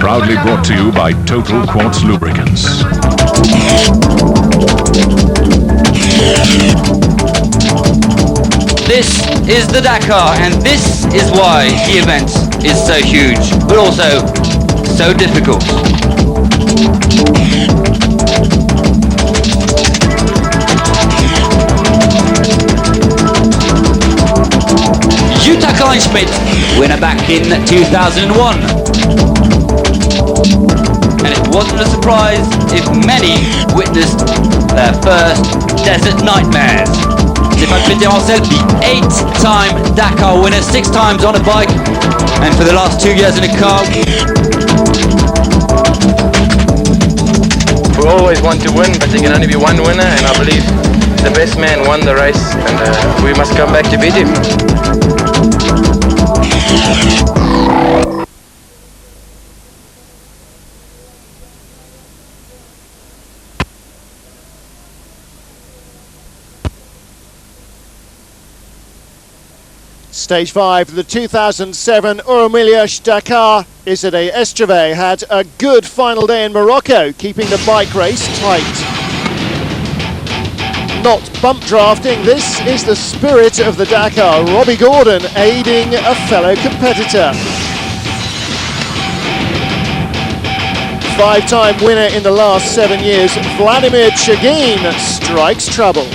Proudly brought to you by Total Quartz Lubricants. This is the Dakar, and this is why the event is so huge, but also so difficult. Jutta Kleinschmidt, winner back in 2001. And it wasn't a surprise if many witnessed their first desert nightmares. Stéphane Pété-Ancel, the 8-time Dakar winner, 6 times on a bike, and for the last 2 years in a car. We always want to win, but there can only be one winner, and I believe the best man won the race, and we must come back to beat him. Stage 5 of the 2007 Euromillions Dakar. Isidé Estreve had a good final day in Morocco, keeping the bike race tight. Not bump drafting, this is the spirit of the Dakar. Robbie Gordon aiding a fellow competitor. 5-time winner in the last 7 years, Vladimir Chagin strikes trouble.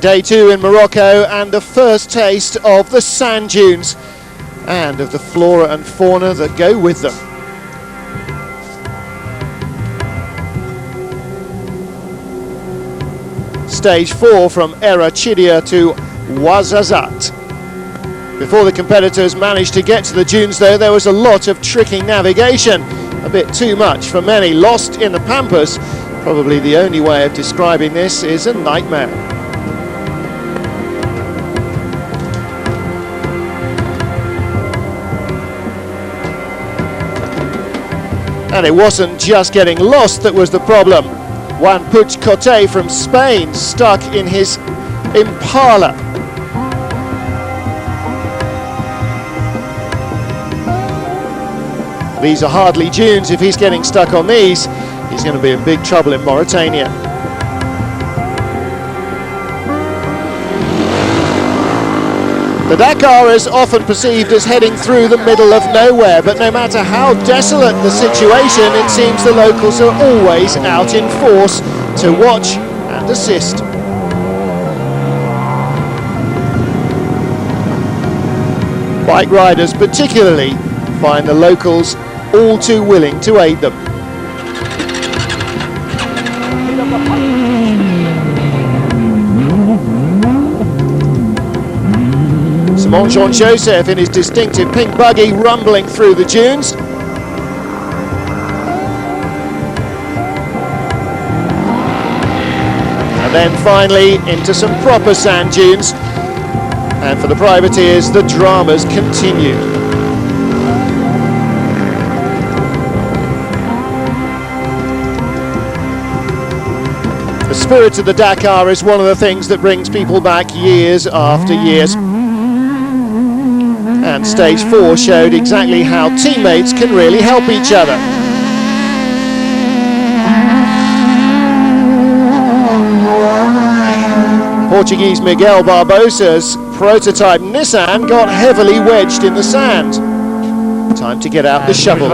Day 2 in Morocco, and the first taste of the sand dunes and of the flora and fauna that go with them. Stage 4 from Erachidia to Ouarzazate. Before the competitors managed to get to the dunes though, there was a lot of tricky navigation. A bit too much for many, lost in the pampas. Probably the only way of describing this is a nightmare. And it wasn't just getting lost that was the problem. Juan Puig Cote from Spain stuck in his Impala. These are hardly dunes. If he's getting stuck on these, he's going to be in big trouble in Mauritania. The Dakar is often perceived as heading through the middle of nowhere, but no matter how desolate the situation, it seems the locals are always out in force to watch and assist. Bike riders particularly find the locals all too willing to aid them. Simon Jean-Joseph in his distinctive pink buggy rumbling through the dunes. And then finally into some proper sand dunes. And for the privateers, the dramas continue. The spirit of the Dakar is one of the things that brings people back years after years. And stage 4 showed exactly how teammates can really help each other. Portuguese Miguel Barbosa's prototype Nissan got heavily wedged in the sand. Time to get out the shovels.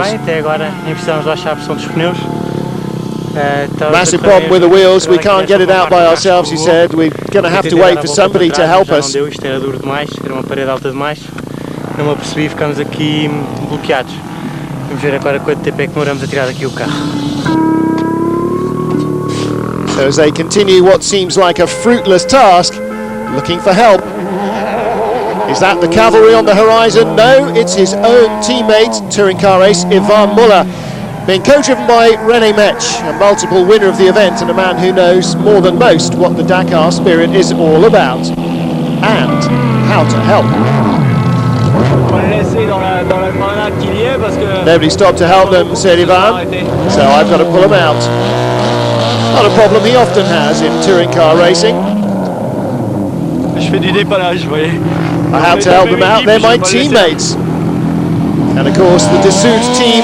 Massive problem with the wheels, we can't get it out by ourselves, he said. We're going to have to wait for somebody to help us. Não me apercebi e ficamos aqui bloqueados. Vamos ver agora quanto tempo é que demoramos a tirar daqui o carro. So as they continue what seems like a fruitless task, looking for help. Is that the cavalry on the horizon? No, it's his own teammate, touring car ace Ivan Muller, being co-driven by René Metsch, a multiple winner of the event and a man who knows more than most what the Dakar spirit is all about and how to help. Nobody stopped to help them, said Ivan, so I've got to pull them out. Not a problem he often has in touring car racing. Je fais du dépannage, vous voyez. I had to help them out, they're my teammates. And of course the Dassault team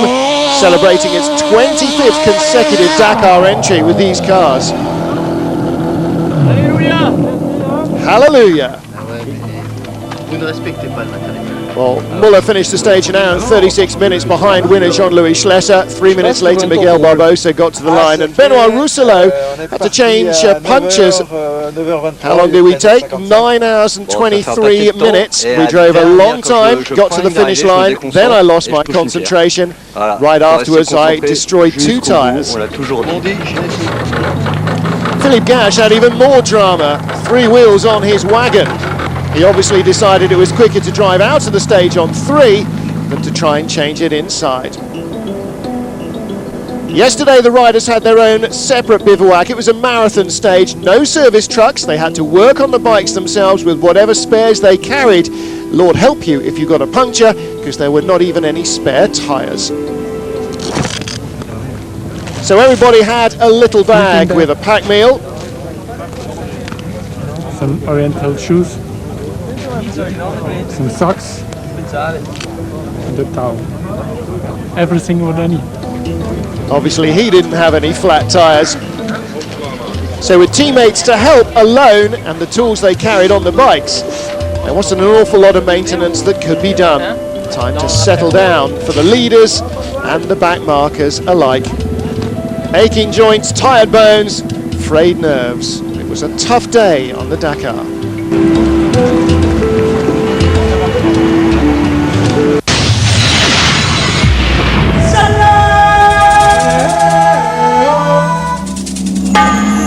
celebrating its 25th consecutive Dakar entry with these cars. Hallelujah! Vous ne respectez pas le matériel. Well, Muller finished the stage an hour and 36 minutes behind winner Jean-Louis Schlesser. 3 minutes later, Miguel Barbosa got to the line, and Benoit Rousselot had to change punches. How long did we take? 9 hours and 23 minutes. We drove a long time, got to the finish line, then I lost my concentration. Right afterwards, I destroyed 2 tyres. Philippe Gache had even more drama. 3 wheels on his wagon. He obviously decided it was quicker to drive out of the stage on 3 than to try and change it inside. Yesterday the riders had their own separate bivouac. It was a marathon stage, no service trucks. They had to work on the bikes themselves with whatever spares they carried. Lord help you if you got a puncture, because there were not even any spare tyres. So everybody had a little bag with a pack meal. Some oriental shoes. Some socks and a towel. Everything what I need. Obviously he didn't have any flat tyres. So with teammates to help alone and the tools they carried on the bikes, there wasn't an awful lot of maintenance that could be done. Time to settle down for the leaders and the back markers alike. Aching joints, tired bones, frayed nerves. It was a tough day on the Dakar.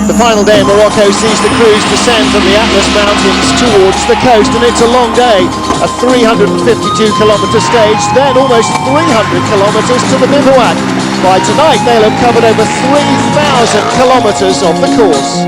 The final day in Morocco sees the crews descend from the Atlas Mountains towards the coast, and it's a long day. A 352-kilometre stage, then almost 300 kilometres to the bivouac. By tonight, they'll have covered over 3,000 kilometres of the course.